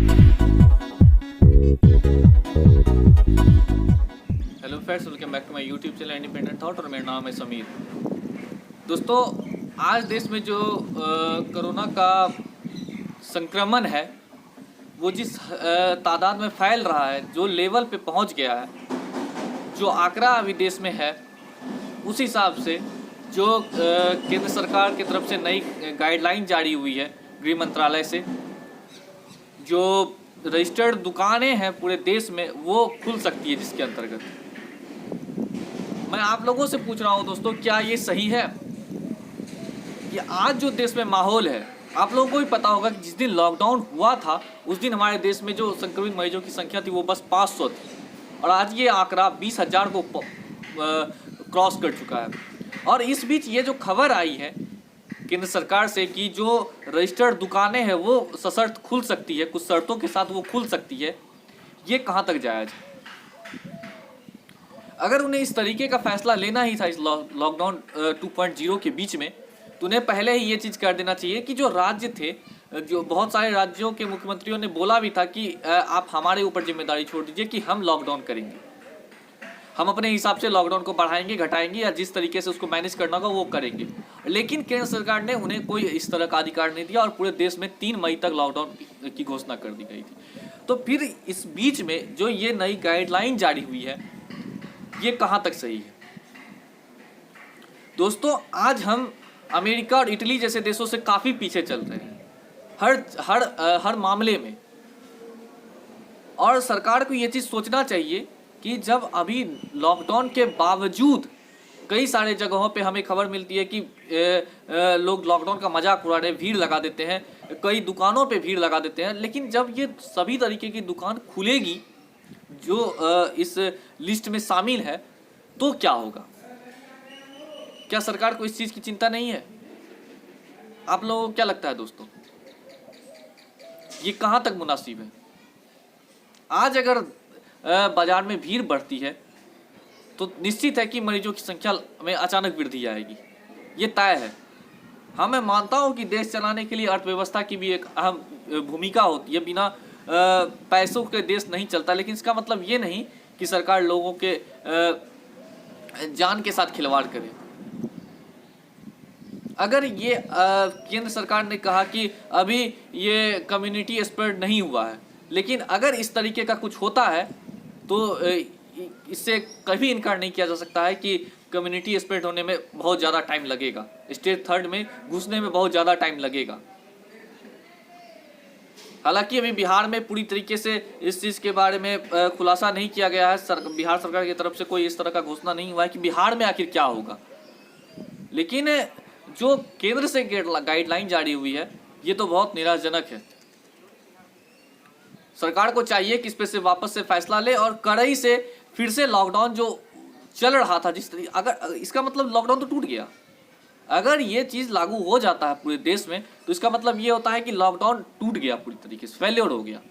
Hello friends, welcome back to my YouTube channel independent thought और मेरा नाम है समीर। दोस्तों, आज देश में जो कोरोना का संक्रमण है वो जिस तादाद में फैल रहा है, जो लेवल पे पहुंच गया है, जो आंकड़ा अभी देश में है, उस हिसाब से जो केंद्र सरकार की तरफ से नई गाइडलाइन जारी हुई है गृह मंत्रालय से, जो रजिस्टर्ड दुकानें हैं पूरे देश में वो खुल सकती है, जिसके अंतर्गत मैं आप लोगों से पूछ रहा हूं दोस्तों, क्या ये सही है? कि आज जो देश में माहौल है, आप लोगों को भी पता होगा कि जिस दिन लॉकडाउन हुआ था उस दिन हमारे देश में जो संक्रमित मरीजों की संख्या थी वो बस 500 थी, और आज ये आंकड़ा 20,000 को क्रॉस कर चुका है। और इस बीच ये जो खबर आई है केंद्र सरकार से कि जो रजिस्टर्ड दुकानें हैं वो सशर्त खुल सकती है, कुछ शर्तों के साथ वो खुल सकती है, ये कहाँ तक जायज़ है? अगर उन्हें इस तरीके का फैसला लेना ही था इस लॉकडाउन 2.0 के बीच में, तो उन्हें पहले ही ये चीज़ कर देना चाहिए कि जो राज्य थे, जो बहुत सारे राज्यों के मुख्यमंत्रियों ने बोला भी था कि आप हमारे ऊपर जिम्मेदारी छोड़ दीजिए कि हम लॉकडाउन करेंगे, हम अपने हिसाब से लॉकडाउन को बढ़ाएंगे, घटाएंगे, या जिस तरीके से उसको मैनेज करना होगा वो करेंगे। लेकिन केंद्र सरकार ने उन्हें कोई इस तरह का अधिकार नहीं दिया और पूरे देश में 3 मई तक लॉकडाउन की घोषणा कर दी गई थी। तो फिर इस बीच में जो ये नई गाइडलाइन जारी हुई है, ये कहाँ तक सही है? दोस्तों, आज हम अमेरिका और इटली जैसे देशों से काफ़ी पीछे चल रहे हैं हर मामले में। और सरकार को ये चीज़ सोचना चाहिए कि जब अभी लॉकडाउन के बावजूद कई सारे जगहों पे हमें खबर मिलती है कि लोग लॉकडाउन का मजाक उड़ा रहे, भीड़ लगा देते हैं, कई दुकानों पे भीड़ लगा देते हैं, लेकिन जब ये सभी तरीके की दुकान खुलेगी जो इस लिस्ट में शामिल है, तो क्या होगा? क्या सरकार को इस चीज़ की चिंता नहीं है? आप लोगों को क्या लगता है दोस्तों, ये कहाँ तक मुनासिब है? आज अगर बाजार में भीड़ बढ़ती है तो निश्चित है कि मरीजों की संख्या में अचानक वृद्धि आएगी, ये तय है। हाँ, मैं मानता हूँ कि देश चलाने के लिए अर्थव्यवस्था की भी एक अहम भूमिका होती है, बिना पैसों के देश नहीं चलता, लेकिन इसका मतलब ये नहीं कि सरकार लोगों के जान के साथ खिलवाड़ करे। अगर ये केंद्र सरकार ने कहा कि अभी ये कम्युनिटी स्प्रेड नहीं हुआ है, लेकिन अगर इस तरीके का कुछ होता है तो इससे कभी इनकार नहीं किया जा सकता है कि कम्युनिटी स्प्रेड होने में बहुत ज़्यादा टाइम लगेगा, स्टेज 3 में घुसने में बहुत ज़्यादा टाइम लगेगा। हालांकि अभी बिहार में पूरी तरीके से इस चीज़ के बारे में खुलासा नहीं किया गया है, बिहार सरकार की तरफ से कोई इस तरह का घोषणा नहीं हुआ है कि बिहार में आखिर क्या होगा। लेकिन जो केंद्र से गाइडलाइन जारी हुई है, ये तो बहुत निराशजनक है। सरकार को चाहिए कि इस पे से वापस से फैसला ले और कड़ाई से फिर से लॉकडाउन जो चल रहा था, जिस तरीके, अगर इसका मतलब लॉकडाउन तो टूट गया, अगर ये चीज़ लागू हो जाता है पूरे देश में तो इसका मतलब ये होता है कि लॉकडाउन टूट गया, पूरी तरीके से फेल्योर हो गया।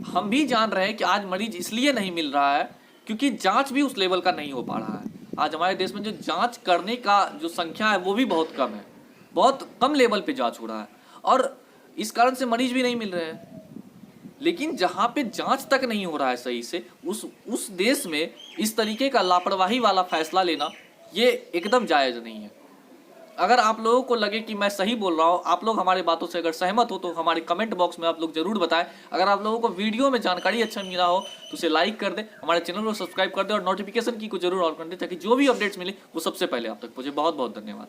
हम भी जान रहे हैं कि आज मरीज इसलिए नहीं मिल रहा है क्योंकि जांच भी उस लेवल का नहीं हो पा रहा है। आज हमारे देश में जो जांच करने का जो संख्या है वो भी बहुत कम है, बहुत कम लेवल पे जांच हो रहा है, और इस कारण से मरीज भी नहीं मिल रहे हैं। लेकिन जहाँ पे जांच तक नहीं हो रहा है सही से, उस देश में इस तरीके का लापरवाही वाला फैसला लेना ये एकदम जायज़ नहीं है। अगर आप लोगों को लगे कि मैं सही बोल रहा हूँ, आप लोग हमारे बातों से अगर सहमत हो तो हमारे कमेंट बॉक्स में आप लोग जरूर बताएं। अगर आप लोगों को वीडियो में जानकारी अच्छा मिला हो तो उसे लाइक कर दें, हमारे चैनल को सब्सक्राइब कर दें और नोटिफिकेशन की को जरूर ऑन कर दें, ताकि जो भी अपडेट्स मिले वो सबसे पहले आप तक पहुँचे। बहुत बहुत धन्यवाद।